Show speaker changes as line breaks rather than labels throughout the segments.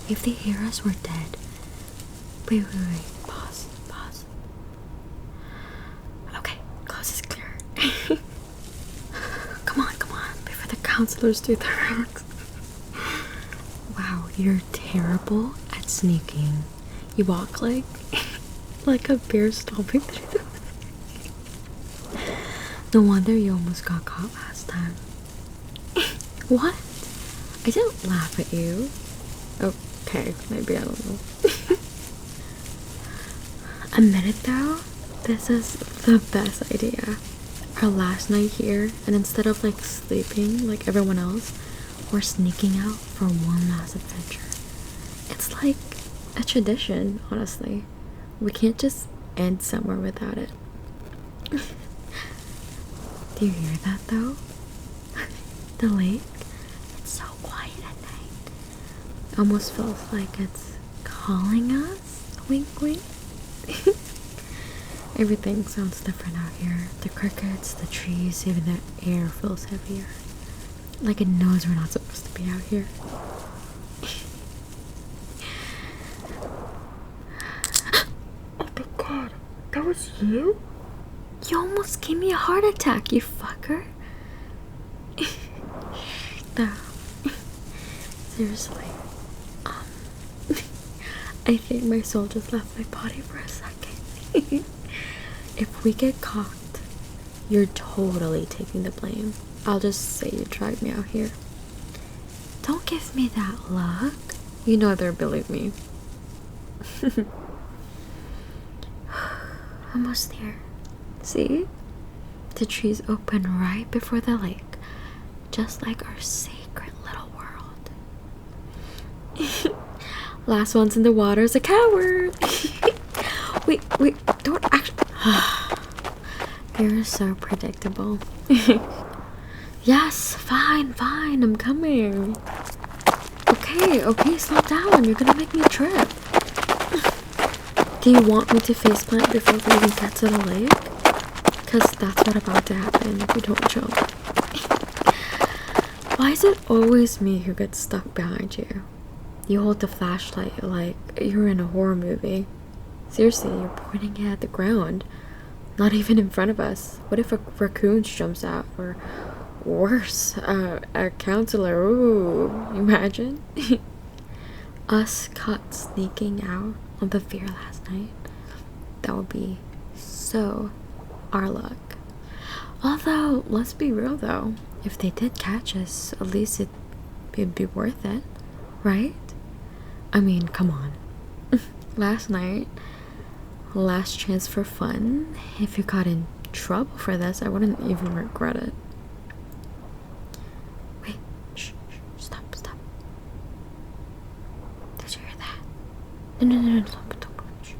If they hear us, we're dead. Wait. Pause. Okay, coast is clear. Come on. Before the counselors do their work. Wow, you're terrible at sneaking. You walk like a bear stomping through the No wonder you almost got caught last time. What? I didn't laugh at you. Okay, maybe, I don't know. Admit it though, this is the best idea. Our last night here, and instead of like sleeping like everyone else, we're sneaking out for one last adventure. It's like a tradition, honestly. We can't just end somewhere without it. Do you hear that though? The lake? It's so quiet at night. Almost feels like it's calling us. Wink, wink. Everything sounds different out here. The crickets, the trees, even the air feels heavier. Like it knows we're not supposed to be out here. Oh my god, that was you? You almost gave me a heart attack, you fucker. No. Seriously. I think my soul just left my body for a second. If we get caught, you're totally taking the blame. I'll just say you dragged me out here. Don't give me that look. You know they'll believe me. Almost there. See? The trees open right before the lake. Just like our sacred little world. Last one's in the water is a coward. Wait, don't actually. You're so predictable. Yes, fine, I'm coming. Okay, slow down. You're gonna make me trip. Do you want me to faceplant before we even get to the lake? Because that's what's about to happen if you don't jump. Why is it always me who gets stuck behind you? You hold the flashlight like you're in a horror movie. Seriously, you're pointing it at the ground. Not even in front of us. What if a raccoon jumps out? Or worse, a counselor. Ooh, imagine. Us caught sneaking out on the fair last night. That would be so our luck. Although, let's be real though. If they did catch us, at least it'd be worth it, right? I mean, come on. Last night, last chance for fun. If you got in trouble for this, I wouldn't even regret it. Wait, shh, stop. Did you hear that? No, don't. Shh.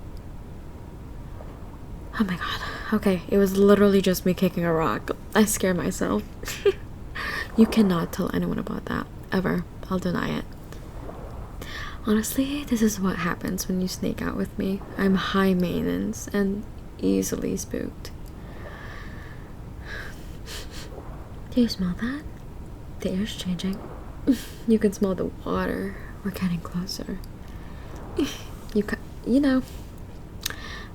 Oh my god. Okay, it was literally just me kicking a rock. I scared myself. You cannot tell anyone about that, ever. I'll deny it. Honestly, this is what happens when you sneak out with me. I'm high maintenance and easily spooked. Do you smell that? The air's changing. You can smell the water. We're getting closer. You know,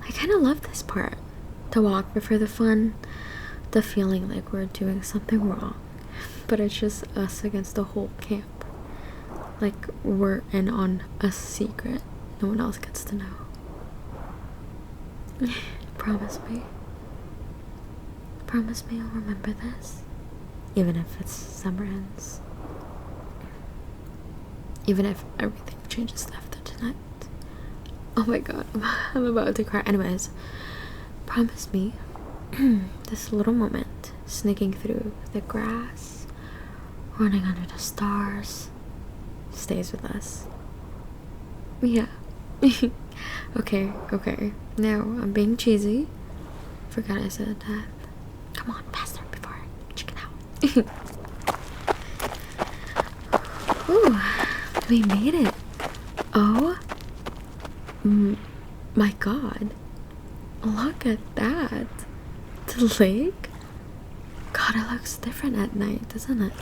I kind of love this part. The walk before the fun. The feeling like we're doing something wrong. But it's just us against the whole camp. Like we're in on a secret no one else gets to know. Promise me you'll remember this, even if it's summer ends, even if everything changes after tonight. Oh my god, I'm about to cry. Anyways, promise me this little moment, sneaking through the grass, running under the stars, stays with us. Yeah. Okay. Now, I'm being cheesy. Forgot I said that. Come on, faster before I chicken out. Ooh, we made it. Oh my god. Look at that. The lake? God, it looks different at night, doesn't it?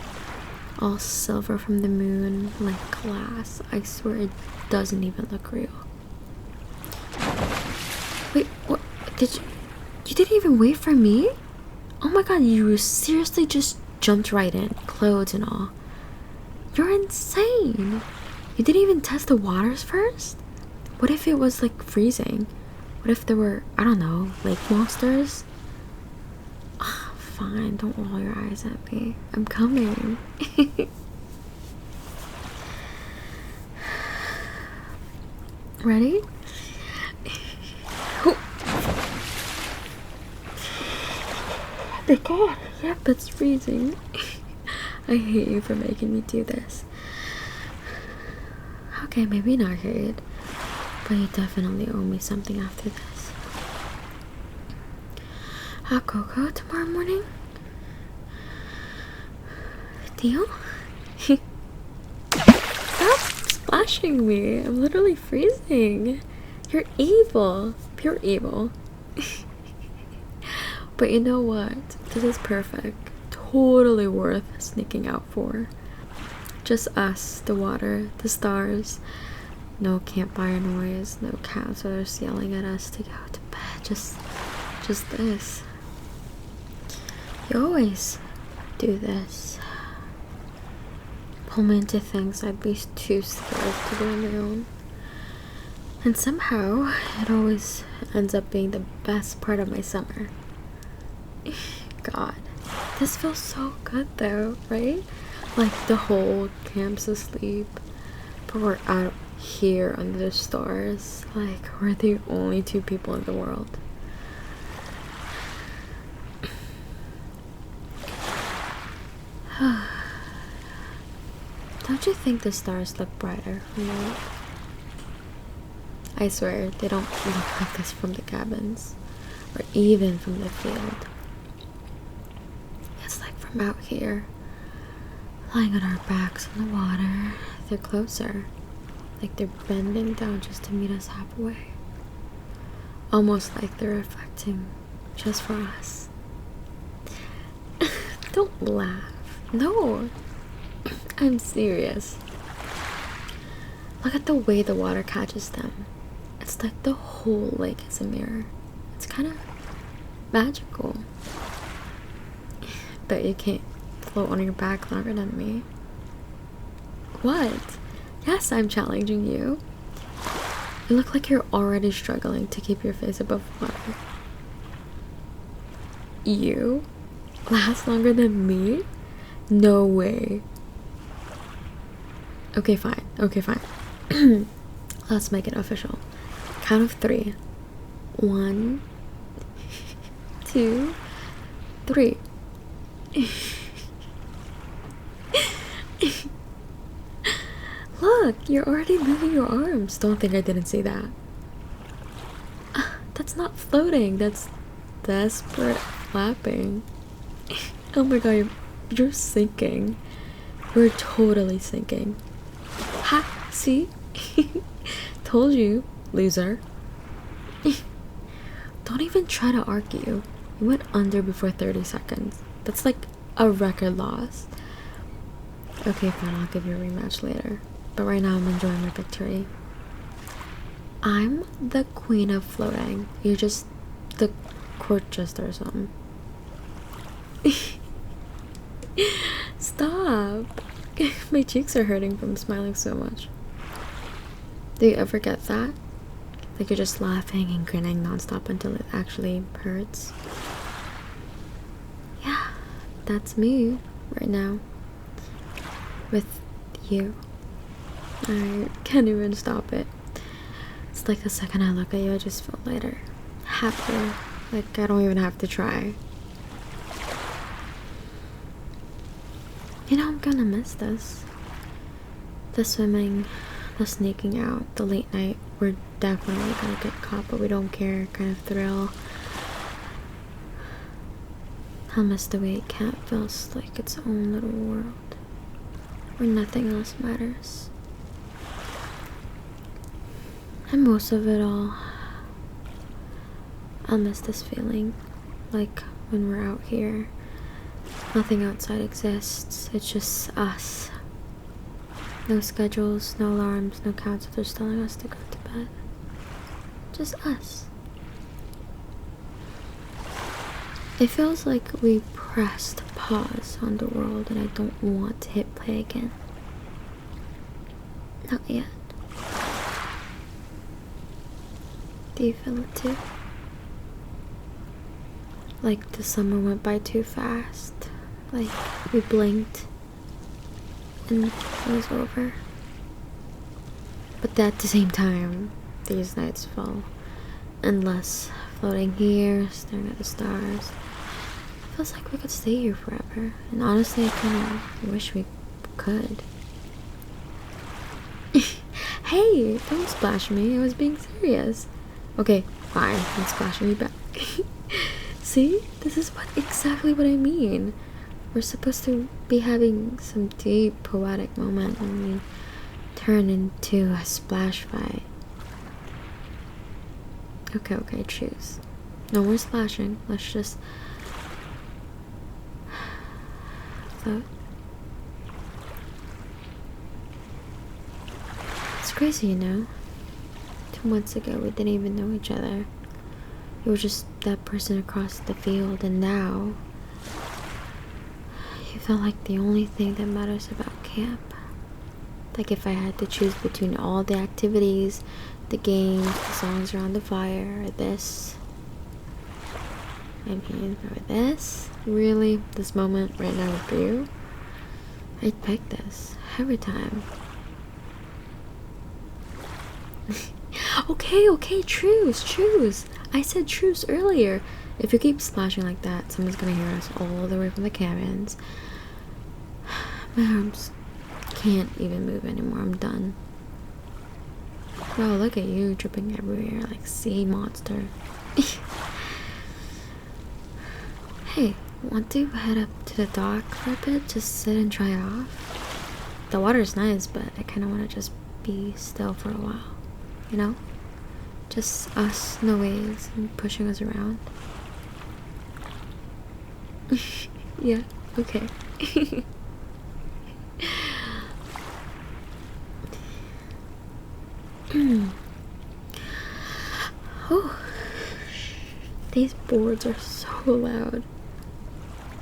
all silver from the moon, like glass. I swear it doesn't even look real. Wait, what? You didn't even wait for me? Oh my god, you seriously just jumped right in, clothes and all. You're insane. You didn't even test the waters first? What if it was like freezing? What if there were, I don't know, lake monsters? Ah, fine, don't roll your eyes at me. I'm coming. Ready? Oh my god, yep, it's freezing. I hate you for making me do this. Okay, maybe not hate, but you definitely owe me something after this. Hot cocoa tomorrow morning? Deal? Stop splashing me. I'm literally freezing. You're evil. Pure evil. But you know what? This is perfect. Totally worth sneaking out for. Just us, the water, the stars. No campfire noise, no counselors yelling at us to go to bed. Just this. You always do this. Pull me into things I'd be too scared to do on my own. And somehow, it always ends up being the best part of my summer. God, this feels so good though, right? Like the whole camp's asleep, but we're out here under the stars. Like we're the only two people in the world. Don't you think the stars look brighter from you? I swear they don't look like this from the cabins or even from the field. It's like from out here, lying on our backs in the water. They're closer, like they're bending down just to meet us halfway, almost like they're reflecting just for us. Don't laugh. No, I'm serious. Look at the way the water catches them. It's like the whole lake is a mirror. It's kind of magical. Bet you can't float on your back longer than me. What? Yes, I'm challenging you. You look like you're already struggling to keep your face above water. You? Last longer than me? No way. Okay, fine. Okay, fine. Let's make it official. Count of 3. 1, 2, 3. Look, you're already moving your arms. Don't think I didn't see that. That's not floating. That's desperate flapping. Oh my god, you're sinking. You're totally sinking. Ha! See? Told you, loser. Don't even try to argue. You went under before 30 seconds. That's like a record loss. Okay, fine, I'll give you a rematch later. But right now I'm enjoying my victory. I'm the queen of floating. You're just the court jester or something. Stop. My cheeks are hurting from smiling so much. Do you ever get that? Like you're just laughing and grinning nonstop until it actually hurts? Yeah, that's me right now. With you. I can't even stop it. It's like the second I look at you, I just feel lighter. Happier. Like I don't even have to try. You know, I'm gonna miss this. The swimming, the sneaking out, the late night. We're definitely gonna get caught, but we don't care kind of thrill. I'll miss the way camp feels like its own little world, where nothing else matters. And most of it all, I'll miss this feeling, like when we're out here, Nothing outside exists. It's just us. No schedules, no alarms, no counselors telling us to go to bed. Just us. It feels like we pressed pause on the world and I don't want to hit play again. Not yet. Do you feel it too? Like the summer went by too fast. Like we blinked and it was over. But at the same time, these nights felt endless. Floating here, staring at the stars. It feels like we could stay here forever. And honestly, I kind of wish we could. Hey, don't splash me. I was being serious. Okay, fine. I'm splashing you back. See? This is exactly what I mean. We're supposed to be having some deep poetic moment and we turn into a splash fight. Okay, choose. No more splashing. Let's just float. It's crazy, you know? 2 months ago, we didn't even know each other. You were just that person across the field, and now you felt like the only thing that matters about camp. Like if I had to choose between all the activities, the games, the songs around the fire, or this. I mean, or this? Really? This moment right now with you? I'd pick this every time. Okay, choose. I said choose earlier. If you keep splashing like that, someone's gonna hear us all the way from the cabins. My arms can't even move anymore. I'm done. Wow, look at you dripping everywhere like sea monster. Hey, want to head up to the dock for a bit? Just sit and dry off? The water's nice, but I kind of want to just be still for a while. You know? Just us, no waves, and pushing us around. Yeah, okay. Oh, these boards are so loud.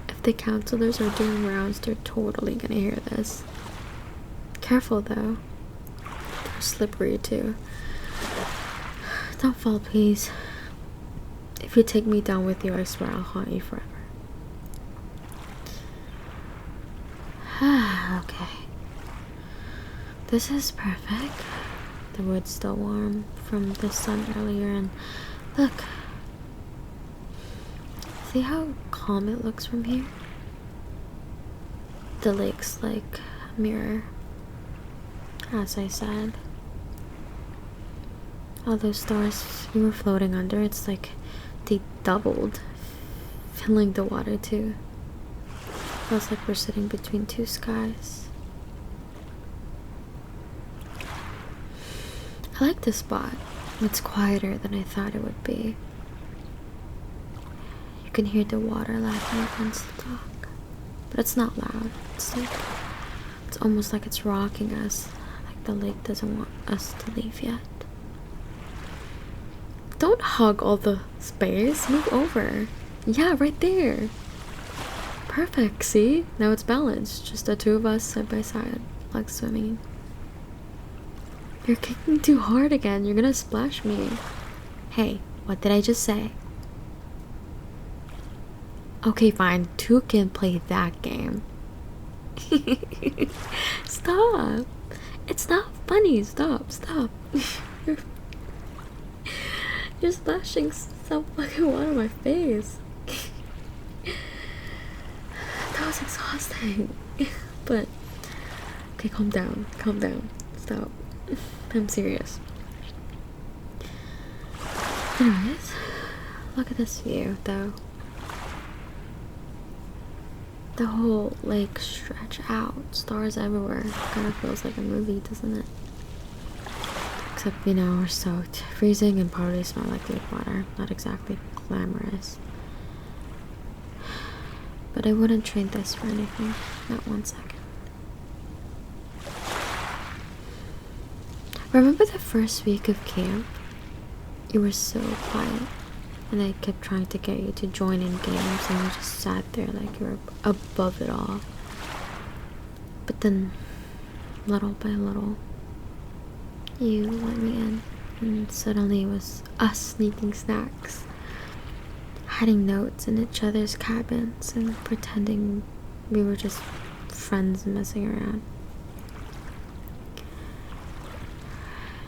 If the counselors are doing rounds, they're totally gonna hear this. Careful though. They're slippery too. Don't fall, please. If you take me down with you, I swear I'll haunt you forever. Okay. This is perfect. The wood's still warm from the sun earlier, and look. See how calm it looks from here? The lake's like a mirror, as I said. All those stars you were floating under, it's like they doubled, filling the water too. Feels like we're sitting between two skies. I like this spot. It's quieter than I thought it would be. You can hear the water lapping against the dock, but it's not loud. It's almost like it's rocking us, like the lake doesn't want us to leave yet. Don't hug all the space. Move over. Yeah, right there. Perfect, see? Now it's balanced. Just the two of us side by side, like swimming. You're kicking too hard again. You're gonna splash me. Hey, what did I just say? Okay, fine. Two can play that game. Stop. It's not funny. Stop. You're splashing some fucking water on my face. That was exhausting. But, okay, calm down. Stop. I'm serious. Anyways, look at this view, though. The whole lake stretch out, stars everywhere. Kind of feels like a movie, doesn't it? Except, you know, we're soaked, freezing, and probably smell like lake water. Not exactly glamorous. but I wouldn't trade this for anything. Not 1 second. Remember the first week of camp? You were so quiet, and I kept trying to get you to join in games, and you just sat there like you were above it all. But then, little by little, you let me in, and suddenly it was us sneaking snacks, hiding notes in each other's cabins, and pretending we were just friends messing around.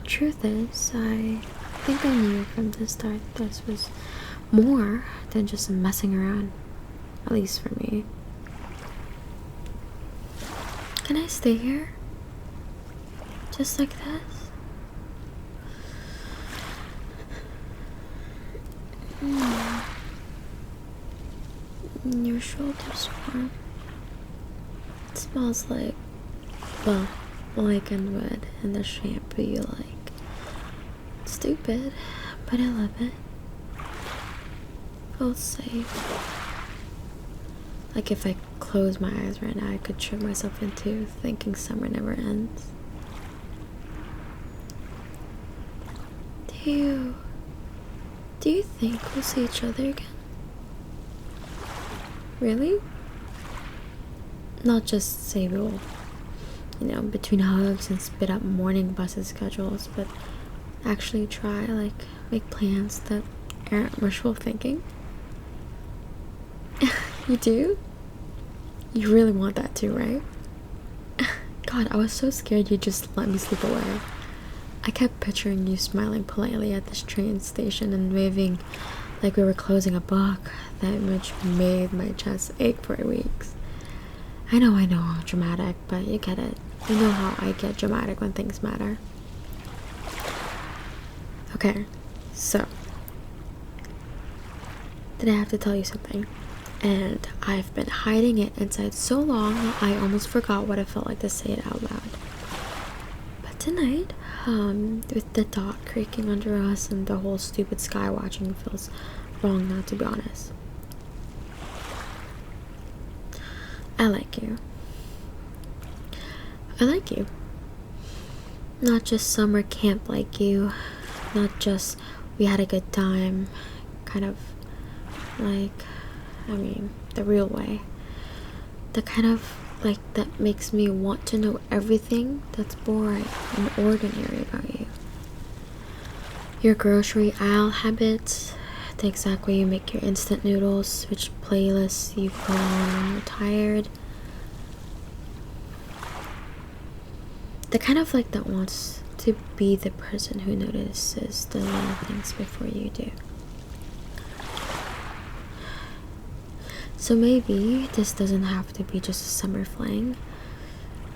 Truth is, I think I knew from the start this was more than just messing around, at least for me. Can I stay here? Just like this? Your shoulder's warm. It smells like, well, lichen wood and the shampoo you like. Stupid, but I love it. Feels safe. Like if I close my eyes right now, I could trick myself into thinking summer never ends. Do you think we'll see each other again? Really? Not just say we'll, between hugs and spit up morning buses schedules, but actually try, like, make plans that aren't wishful thinking? You do? You really want that too, right? God, I was so scared you'd just let me slip away. I kept picturing you smiling politely at this train station and waving like we were closing a book. That image made my chest ache for weeks. I know, dramatic, but you get it. You know how I get dramatic when things matter. Okay, so did I have to tell you something? And I've been hiding it inside so long I almost forgot what it felt like to say it out loud. But tonight, with the dock creaking under us and the whole stupid sky watching, feels wrong not to be honest. I like you. I like you. Not just summer camp like you. Not just we had a good time. Kind of like, the real way. The kind of like that makes me want to know everything that's boring and ordinary about you. Your grocery aisle habits, the exact way you make your instant noodles, which playlists you put on when you're tired. The kind of like that wants to be the person who notices the little things before you do. So maybe this doesn't have to be just a summer fling.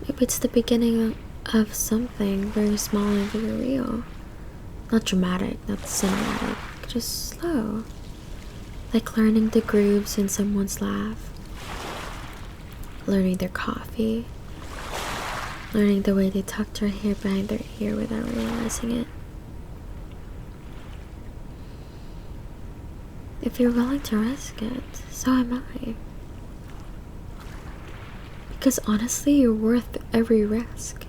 Maybe it's the beginning of something very small and very real. Not dramatic, not cinematic, just slow. Like learning the grooves in someone's laugh. Learning their coffee. Learning the way they tucked their hair behind their ear without realizing it. If you're willing to risk it, so am I. Because honestly, you're worth every risk.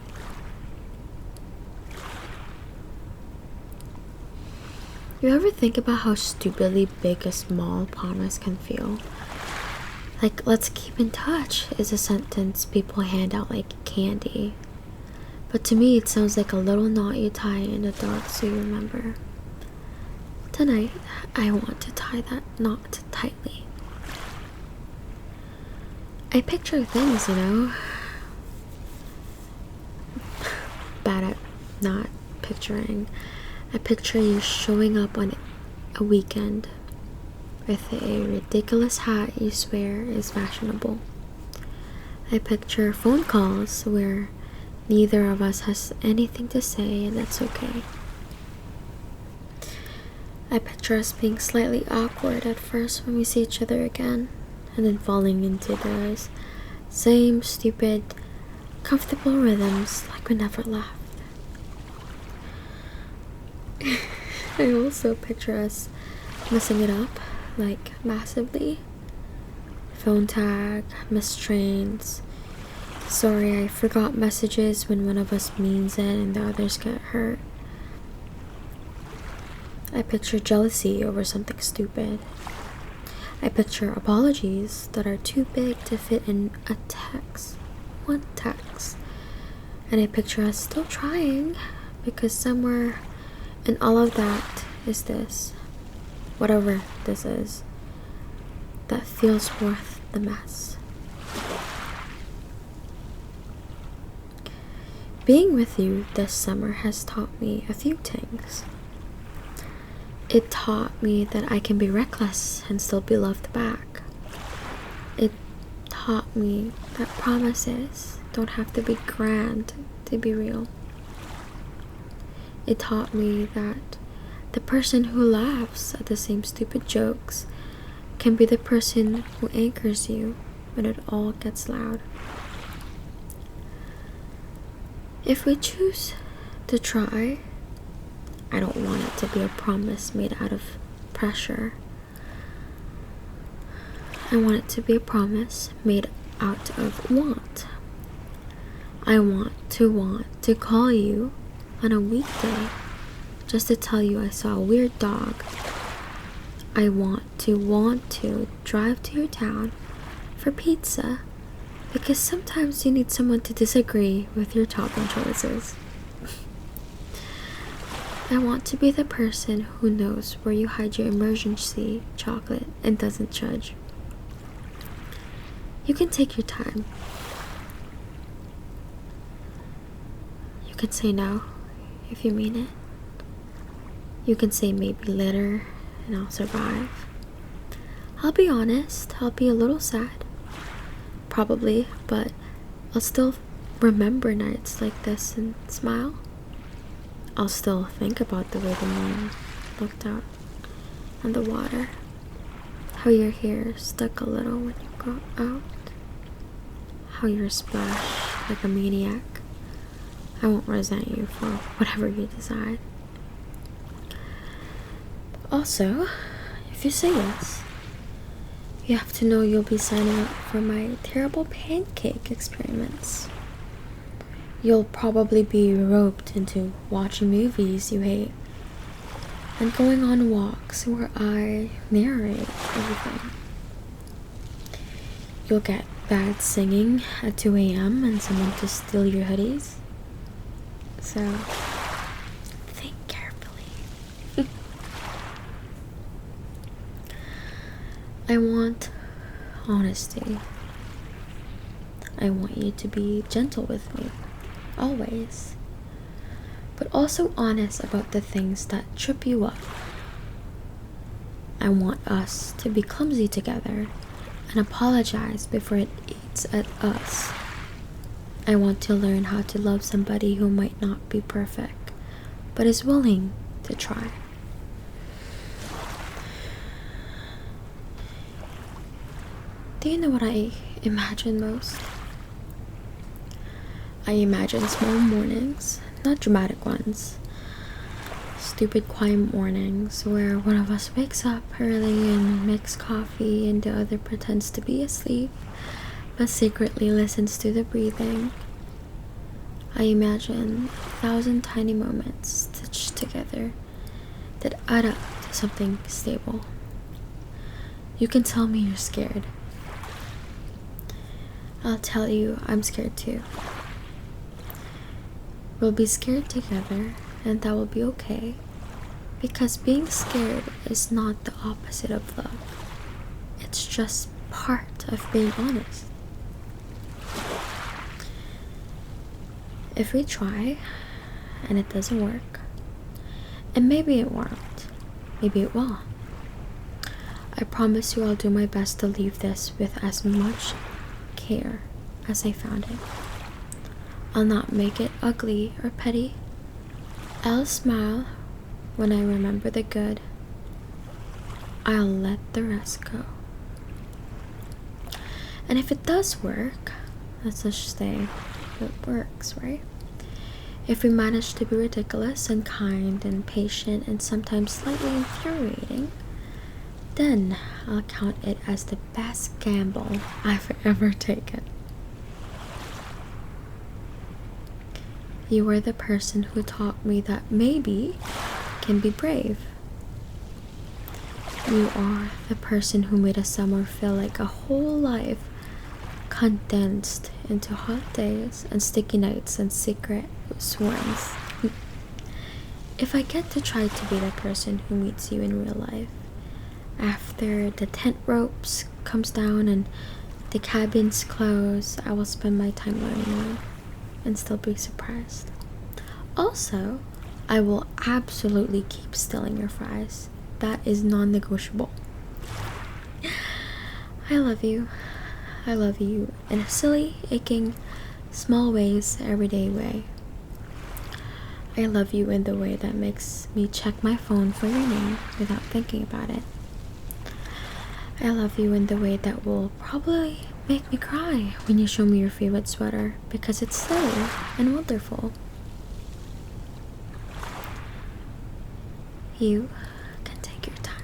You ever think about how stupidly big a small promise can feel? Like, let's keep in touch is a sentence people hand out like candy. But to me, it sounds like a little knot you tie in the dark so you remember. Tonight, I want to tie that knot tightly. I picture things, bad at not picturing. I picture you showing up on a weekend with a ridiculous hat you swear is fashionable. I picture phone calls where neither of us has anything to say and that's okay. I picture us being slightly awkward at first when we see each other again, and then falling into those same stupid, comfortable rhythms like we never left. I also picture us messing it up, like massively. phone tag, missed trains. Sorry, I forgot messages when one of us means it and the others get hurt. I picture jealousy over something stupid. I picture apologies that are too big to fit in a text. One text. And I picture us still trying, because somewhere in all of that is this, whatever this is, that feels worth the mess. Being with you this summer has taught me a few things. It taught me that I can be reckless and still be loved back. It taught me that promises don't have to be grand to be real. It taught me that the person who laughs at the same stupid jokes can be the person who anchors you when it all gets loud. If we choose to try, I don't want it to be a promise made out of pressure. I want it to be a promise made out of want. I want to call you on a weekday just to tell you I saw a weird dog. I want to drive to your town for pizza, because sometimes you need someone to disagree with your topping choices. I want to be the person who knows where you hide your emergency chocolate and doesn't judge. You can take your time. You can say no if you mean it. You can say maybe later and I'll survive. I'll be honest, I'll be a little sad. Probably, but I'll still remember nights like this and smile. I'll still think about the way the moon looked out on the water. How your hair stuck a little when you got out. How you're splashed like a maniac. I won't resent you for whatever you decide. Also, if you say yes, you have to know you'll be signing up for my terrible pancake experiments. You'll probably be roped into watching movies you hate and going on walks where I narrate everything. You'll get bad singing at 2 a.m. and someone to steal your hoodies. So, think carefully. I want honesty. I want you to be gentle with me, always, but also honest about the things that trip you up. I want us to be clumsy together and apologize before it eats at us. I want to learn how to love somebody who might not be perfect, but is willing to try. Do you know what I imagine most? I imagine small mornings, not dramatic ones. Stupid quiet mornings where one of us wakes up early and makes coffee and the other pretends to be asleep but secretly listens to the breathing. I imagine 1,000 tiny moments stitched together that add up to something stable. You can tell me you're scared. I'll tell you I'm scared too. We'll be scared together, and that will be okay, because being scared is not the opposite of love. It's just part of being honest. If we try and it doesn't work, and maybe it won't, maybe it will, I promise you I'll do my best to leave this with as much care as I found it. I'll not make it ugly or petty. I'll smile when I remember the good. I'll let the rest go. And if it does work, let's just say it works, right? If we manage to be ridiculous and kind and patient and sometimes slightly infuriating, then I'll count it as the best gamble I've ever taken. You were the person who taught me that maybe can be brave. You are the person who made a summer feel like a whole life condensed into hot days and sticky nights and secret swarms. If I get to try to be the person who meets you in real life, after the tent ropes comes down and the cabins close, I will spend my time learning you and still be surprised. Also, I will absolutely keep stealing your fries. That is non-negotiable. I love you. I love you in a silly, aching, small ways, everyday way. I love you in the way that makes me check my phone for your name without thinking about it. I love you in the way that will probably make me cry when you show me your favorite sweater because it's silly and wonderful. You can take your time.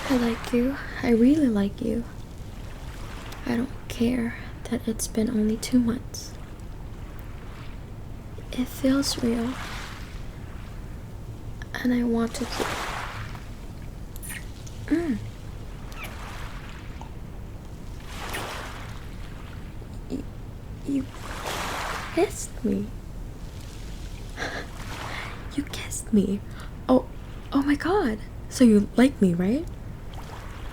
I like you. I really like you. I don't care that it's been only 2 months. It feels real. And I want to You kissed me. You kissed me. Oh my god. So you like me, right?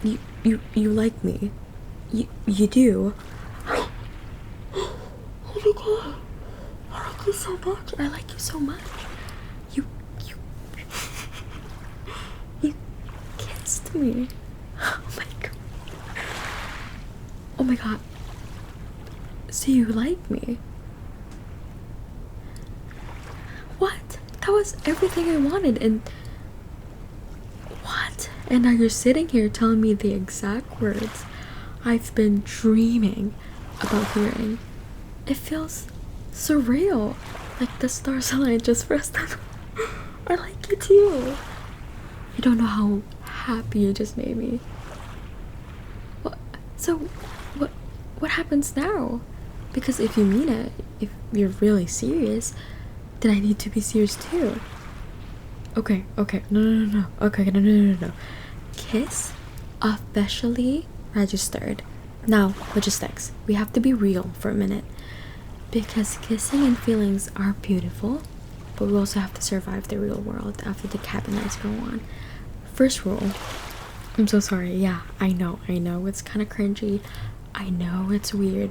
You like me. You do. Oh my god. I like you so much. I like you so much. You kissed me. Oh my god. Oh my god. So you like me? What? That was everything I wanted, and what? And now you're sitting here telling me the exact words I've been dreaming about hearing. It feels surreal, like the stars aligned just for us. I like you too. You don't know how happy you just made me. What happens now? Because if you mean it, if you're really serious, then I need to be serious too. Okay, no. Okay, no. Kiss officially registered. Now, logistics. We have to be real for a minute. Because kissing and feelings are beautiful, but we also have to survive the real world after the cabin nights go on. First rule. I'm so sorry. Yeah, I know. It's kind of cringy. I know it's weird.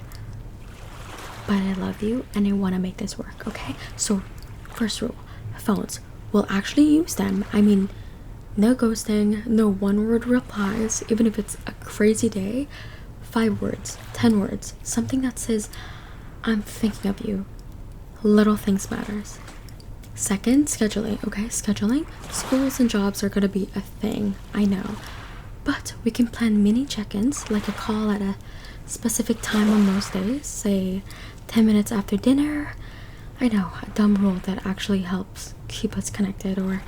But I love you and I want to make this work, okay? So, first rule. Phones. We'll actually use them. I mean, no ghosting, no one-word replies, even if it's a crazy day. 5 words, 10 words. Something that says, I'm thinking of you. Little things matters. Second, scheduling, okay? Scheduling. Schools and jobs are gonna be a thing, I know. But we can plan mini check-ins, like a call at a specific time on most days, say 10 minutes after dinner. I know, a dumb rule that actually helps keep us connected. Or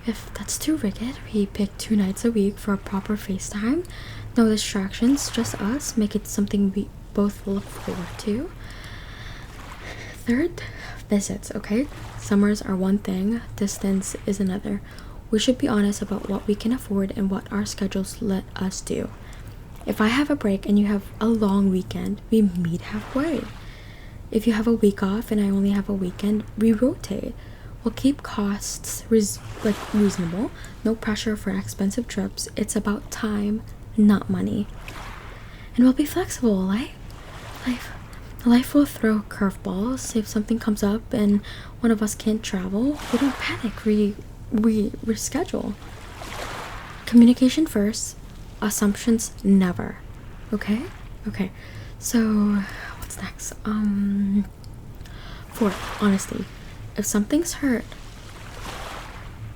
if that's too rigid, we pick 2 nights a week for a proper FaceTime. No distractions, just us. Make it something we both look forward to. Third, visits, okay? Summers are one thing, distance is another. We should be honest about what we can afford and what our schedules let us do. If I have a break and you have a long weekend, we meet halfway. If you have a week off and I only have a weekend, we rotate. We'll keep costs reasonable. No pressure for expensive trips. It's about time, not money. And we'll be flexible, right? Life will throw curveballs. If something comes up and one of us can't travel, we don't panic. We reschedule. Communication first, assumptions never. Okay? So what's next? Fourth, honesty. If something's hurt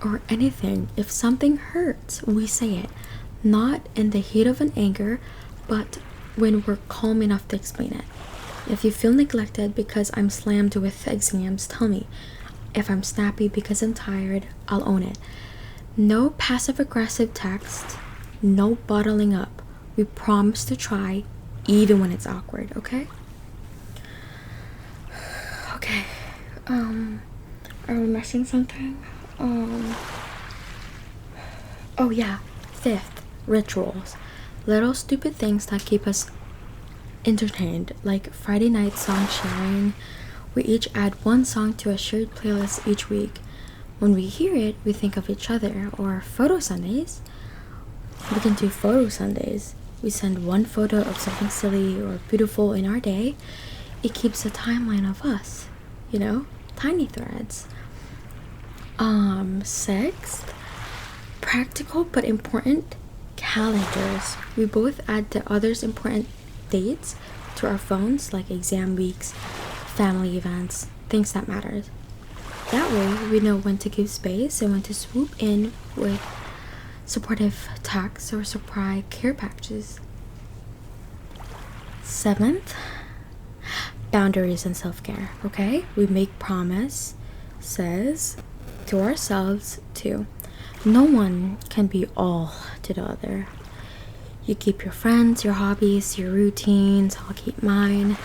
or anything, if something hurts, we say it. Not in the heat of an anger, but when we're calm enough to explain it. If you feel neglected because I'm slammed with exams, tell me. If I'm snappy because I'm tired, I'll own it. No passive aggressive text, no bottling up. We promise to try even when it's awkward, okay? Okay. Are we missing something? Oh yeah. Fifth, rituals. Little stupid things that keep us entertained, like Friday night song sharing. We each add one song to a shared playlist each week. When we hear it, we think of each other. Or photo Sundays. We can do photo Sundays. We send one photo of something silly or beautiful in our day. It keeps a timeline of us, you know, tiny threads. Sixth, practical but important calendars. We both add the others important dates to our phones, like exam weeks, family events, things that matter. That way we know when to give space and when to swoop in with supportive texts or surprise care packages. Seventh, boundaries and self-care. Okay, we make promises to ourselves too. No one can be all to the other. You keep your friends, your hobbies, your routines. I'll keep mine.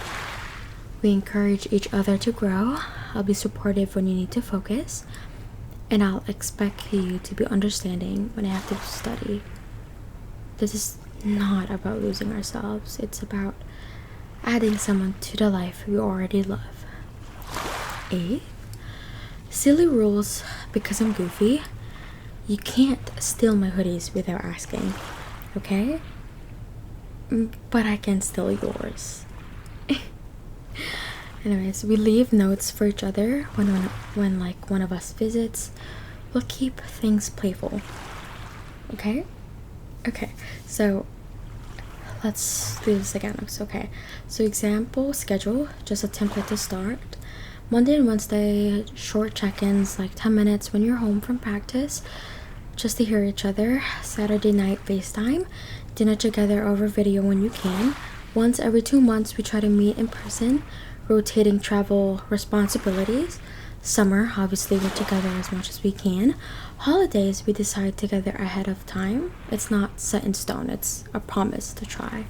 We encourage each other to grow. I'll be supportive when you need to focus, and I'll expect you to be understanding when I have to study. This is not about losing ourselves. It's about adding someone to the life we already love. 8. Silly rules because I'm goofy. You can't steal my hoodies without asking, okay? But I can steal yours. Anyways, we leave notes for each other when like one of us visits. We'll keep things playful. Okay? Okay, so let's do this again. It's okay. So example schedule, just a template to start. Monday and Wednesday, short check-ins, like 10 minutes when you're home from practice, just to hear each other. Saturday night FaceTime, dinner together over video when you can. Once every 2 months, we try to meet in person, rotating travel responsibilities. Summer, obviously, we're together as much as we can. Holidays, we decide together ahead of time. It's not set in stone, it's a promise to try.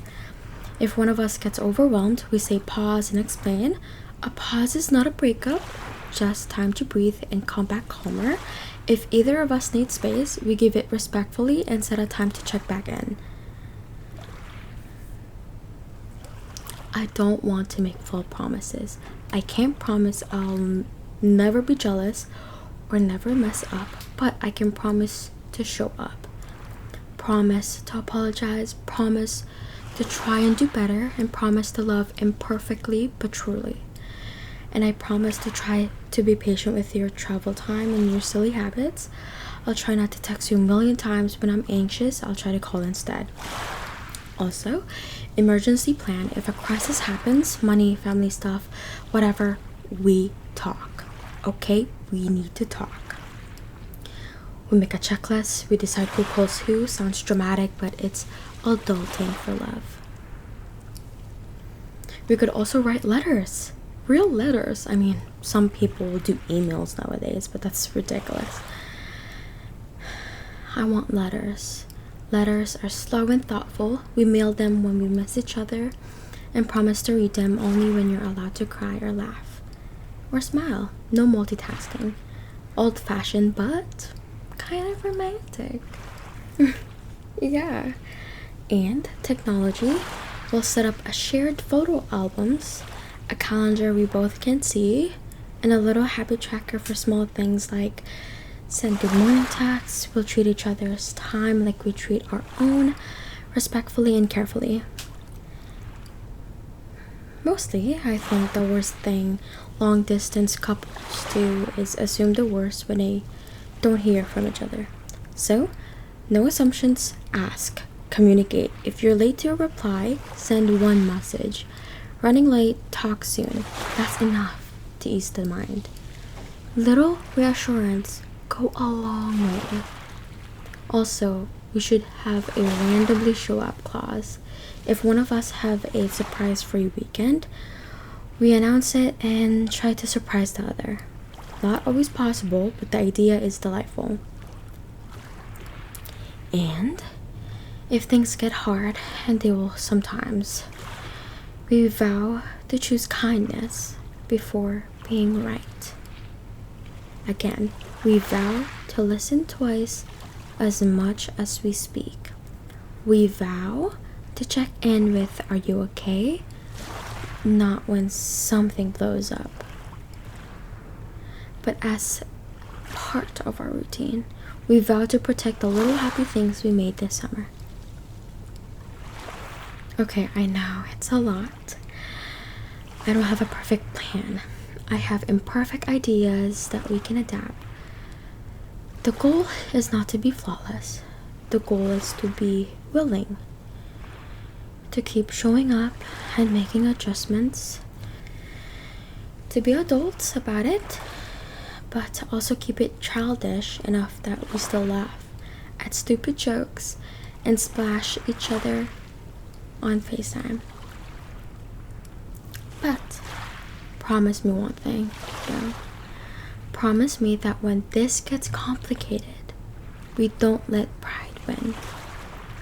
If one of us gets overwhelmed, we say pause and explain. A pause is not a breakup, just time to breathe and come back calmer. If either of us needs space, we give it respectfully and set a time to check back in. I don't want to make full promises. I can't promise I'll never be jealous or never mess up, but I can promise to show up. Promise to apologize, promise to try and do better, and promise to love imperfectly but truly. And I promise to try to be patient with your travel time and your silly habits. I'll try not to text you a million times when I'm anxious. I'll try to call instead. Also, emergency plan. If a crisis happens, money, family stuff, whatever, we talk. Okay? We need to talk. We make a checklist. We decide who calls who. Sounds dramatic, but it's adulting for love. We could also write letters. Real letters. I mean, some people will do emails nowadays, but that's ridiculous. I want letters. Letters are slow and thoughtful. We mail them when we miss each other and promise to read them only when you're allowed to cry or laugh or smile. No multitasking. Old-fashioned, but kind of romantic. Yeah. And technology. We'll set up a shared photo albums, a calendar we both can see, and a little habit tracker for small things like send good morning texts. We'll treat each other's time like we treat our own, respectfully and carefully. Mostly, I think the worst thing long distance couples do is assume the worst when they don't hear from each other. So, no assumptions, ask, communicate. If you're late to a reply, send one message. Running late, talk soon. That's enough to ease the mind. Little reassurance go a long way. Also, we should have a randomly show up clause. If one of us have a surprise free weekend, we announce it and try to surprise the other. Not always possible, but the idea is delightful. And if things get hard, and they will sometimes, we vow to choose kindness before being right. Again, we vow to listen twice as much as we speak. We vow to check in with "Are you okay?" not when something blows up, but as part of our routine. We vow to protect the little happy things we made this summer. Okay, I know, it's a lot. I don't have a perfect plan. I have imperfect ideas that we can adapt. The goal is not to be flawless. The goal is to be willing to keep showing up and making adjustments, to be adults about it, but to also keep it childish enough that we still laugh at stupid jokes and splash each other on FaceTime. But promise me one thing, though. Promise me that when this gets complicated, we don't let pride win.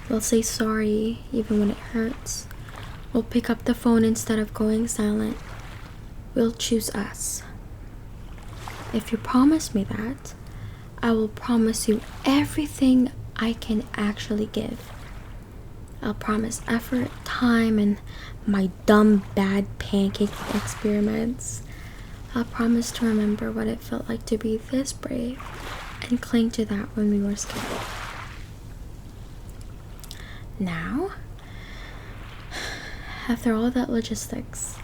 We'll say sorry even when it hurts. We'll pick up the phone instead of going silent. We'll choose us. If you promise me that, I will promise you everything I can actually give. I'll promise effort, time, and my dumb bad pancake experiments. I'll promise to remember what it felt like to be this brave and cling to that when we were scared. Now, after all that logistics,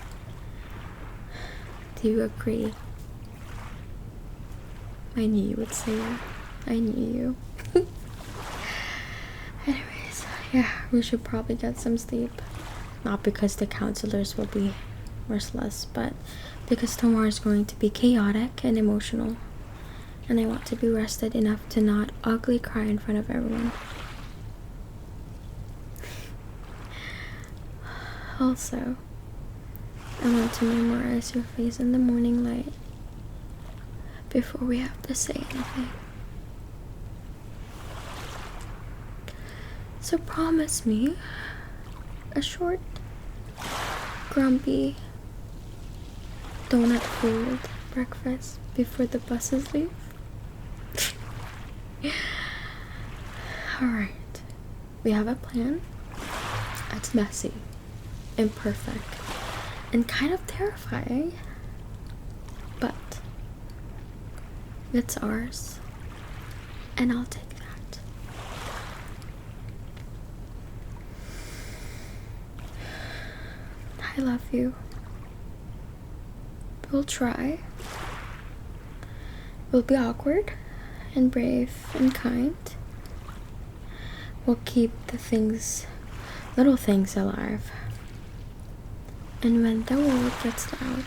do you agree? I knew you would say that. I knew you. Anyways, yeah, we should probably get some sleep. Not because the counselors will be merciless, but because tomorrow is going to be chaotic and emotional. And I want to be rested enough to not ugly cry in front of everyone. Also, I want to memorize your face in the morning light before we have to say anything. So promise me a short, grumpy, donut-filled breakfast before the buses leave. Alright, we have a plan. It's messy, imperfect, and kind of terrifying, but it's ours, and I'll take that. I love you. We'll try. We'll be awkward and brave and kind. We'll keep the little things alive. And when the world gets loud,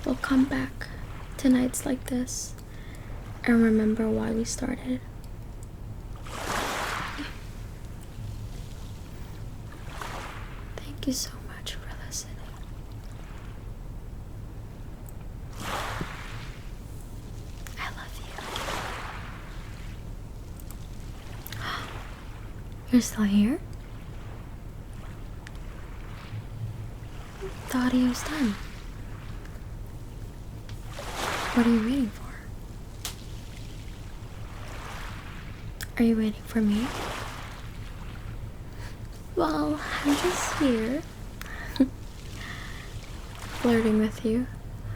we'll come back to nights like this and remember why we started. Thank you so much for listening. I love you. You're still here? The audio's done. What are you waiting for? Are you waiting for me? Well, I'm just here. Flirting with you,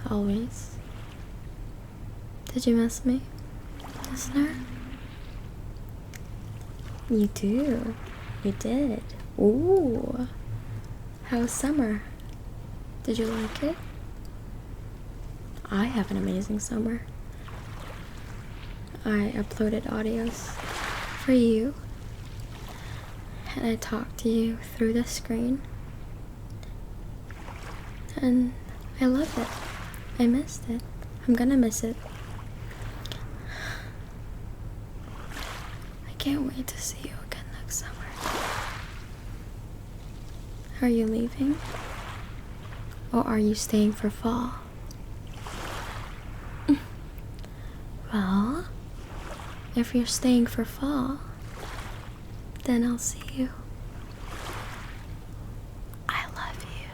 always. Did you miss me, listener? You do. You did. Ooh. How's summer? Did you like it? I have an amazing summer. I uploaded audios for you, and I talked to you through the screen, and I loved it. I missed it. I'm gonna miss it. I can't wait to see you again next summer. Are you leaving? Or are you staying for fall? Well, if you're staying for fall, then I'll see you. I love you.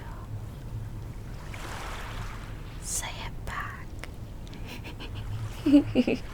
Say it back.